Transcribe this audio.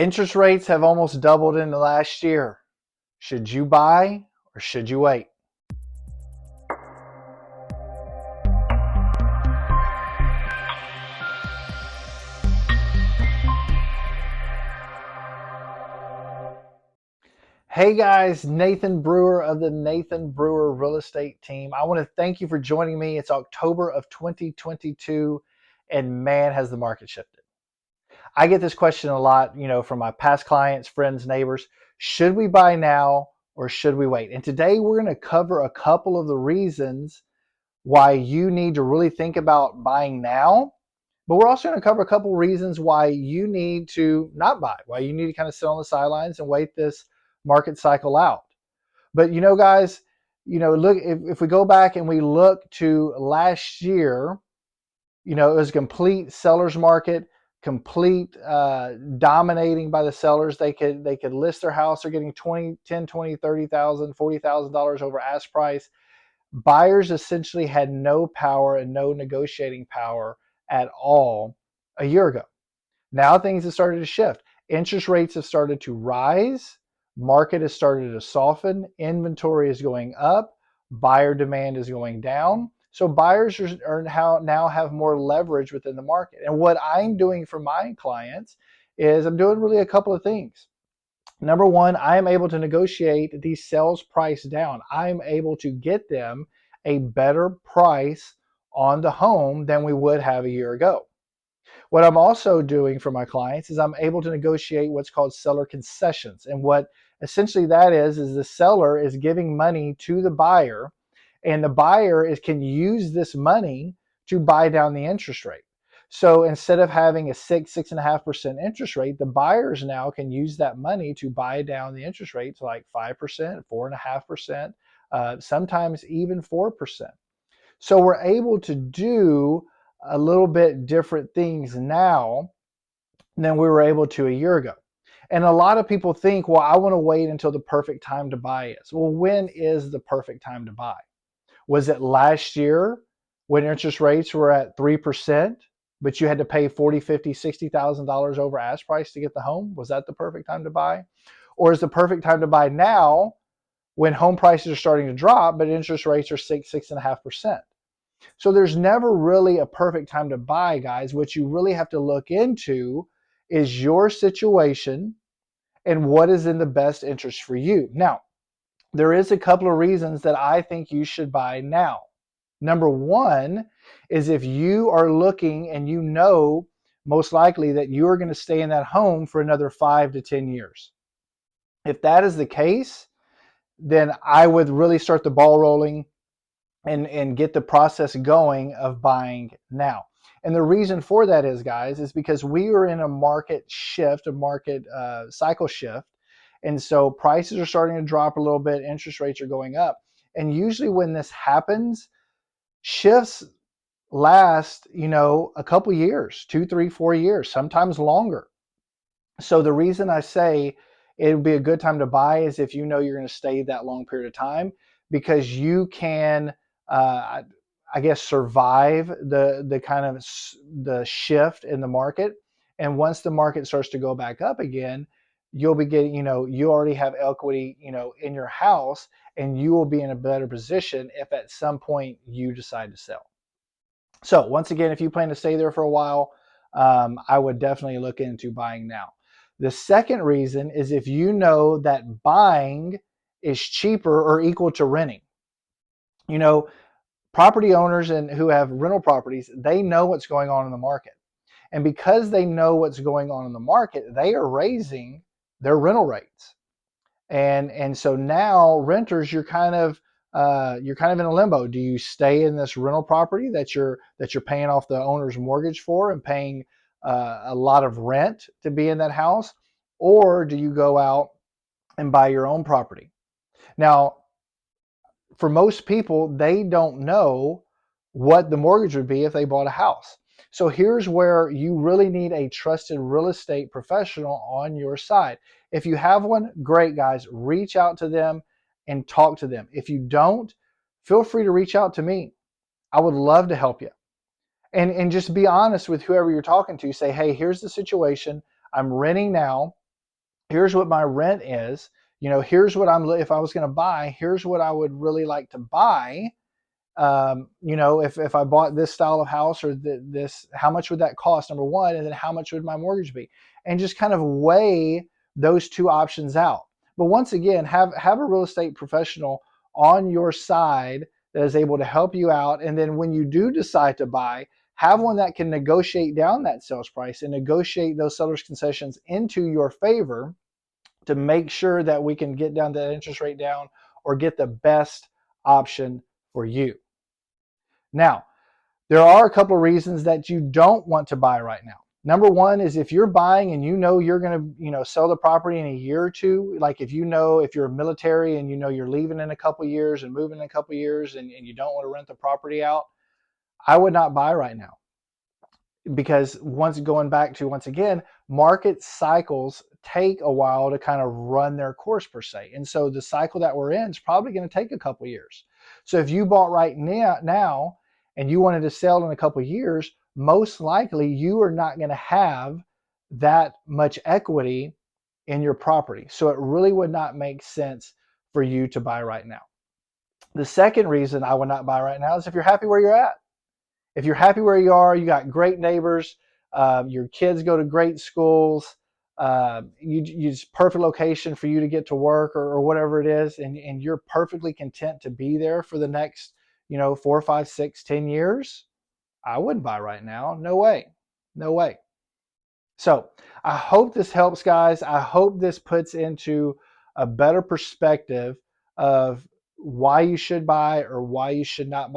Interest rates have almost doubled in the last year. Should you buy or should you wait? Hey guys, Nathan Brewer of the Nathan Brewer Real Estate Team. I want to thank you for joining me. It's October of 2022, and man, has the market shifted. I get this question a lot, from my past clients, friends, neighbors. Should we buy now or should we wait? And today we're going to cover a couple of the reasons why you need to really think about buying now. But we're also going to cover a couple reasons why you need to not buy, why you need to kind of sit on the sidelines and wait this market cycle out. But guys, look, if we go back and we look to last year, it was a complete seller's market, complete dominating by the sellers. They could list their house. They're getting 20, 10, 20, 30,000, $40,000 over ask price. Buyers essentially had no power and no negotiating power at all a year ago. Now things have started to shift. Interest rates have started to rise. Market has started to soften. Inventory is going up. Buyer demand is going down. So buyers now have more leverage within the market. And what I'm doing for my clients is I'm doing really a couple of things. Number one, I am able to negotiate the sales price down. I'm able to get them a better price on the home than we would have a year ago. What I'm also doing for my clients is I'm able to negotiate what's called seller concessions. And what essentially that is the seller is giving money to the buyer, and the buyer can use this money to buy down the interest rate. So instead of having a 6.5% interest rate, the buyers now can use that money to buy down the interest rate to like 5%, 4.5%, sometimes even 4%. So we're able to do a little bit different things now than we were able to a year ago. And a lot of people think, well, I want to wait until the perfect time to buy is. Well, when is the perfect time to buy? Was it last year when interest rates were at 3%, but you had to pay $40, $50, $60,000 over ask price to get the home? Was that the perfect time to buy? Or is the perfect time to buy now when home prices are starting to drop, but interest rates are 6.5%? So there's never really a perfect time to buy, guys. What you really have to look into is your situation and what is in the best interest for you. Now, there is a couple of reasons that I think you should buy now. Number one is if you are looking and you know most likely that you are going to stay in that home for another 5 to 10 years. If that is the case, then I would really start the ball rolling and get the process going of buying now. And the reason for that is, guys, is because we are in a market shift, a market cycle shift. And so prices are starting to drop a little bit. Interest rates are going up. And usually when this happens, shifts last, a couple years, 2, 3, 4 years, sometimes longer. So the reason I say it would be a good time to buy is if you know you're going to stay that long period of time, because you can, I guess, survive the kind of the shift in the market. And once the market starts to go back up again, you'll be getting, you already have equity, in your house, and you will be in a better position if at some point you decide to sell. So once again, if you plan to stay there for a while, I would definitely look into buying now. The second reason is if you know that buying is cheaper or equal to renting. Property owners and who have rental properties, they know what's going on in the market. And because they know what's going on in the market, they are raising their rental rates. And so now renters, you're kind of in a limbo. Do you stay in this rental property that you're paying off the owner's mortgage for and paying a lot of rent to be in that house, or do you go out and buy your own property? Now, for most people, they don't know what the mortgage would be if they bought a house. So here's where you really need a trusted real estate professional on your side. If you have one, great, guys, reach out to them and talk to them. If you don't, feel free to reach out to me. I would love to help you. And just be honest with whoever you're talking to. Say, hey, here's the situation. I'm renting now. here's what my rent is. Here's what if I was going to buy, here's what I would really like to buy. If I bought this style of house or this, how much would that cost? Number one, and then how much would my mortgage be? And just kind of weigh those two options out. But once again, have a real estate professional on your side that is able to help you out. And then when you do decide to buy, have one that can negotiate down that sales price and negotiate those seller's concessions into your favor to make sure that we can get down that interest rate down or get the best option for you. Now, there are a couple of reasons that you don't want to buy right now. Number one is if you're buying and you're going to sell the property in a year or two, like if you're military and you're leaving in a couple of years and moving in a couple of years and you don't want to rent the property out, I would not buy right now. Because once again, market cycles take a while to kind of run their course per se. And so the cycle that we're in is probably going to take a couple of years. So if you bought right now and you wanted to sell in a couple of years, most likely you are not going to have that much equity in your property. So it really would not make sense for you to buy right now. The second reason I would not buy right now is if you're happy where you're at. If you're happy where you are, you got great neighbors, your kids go to great schools, it's perfect location for you to get to work or whatever it is, and you're perfectly content to be there for the next 4, 5, 6, 10 years, I wouldn't buy right now. No way. No way. So I hope this helps, guys. I hope this puts into a better perspective of why you should buy or why you should not buy.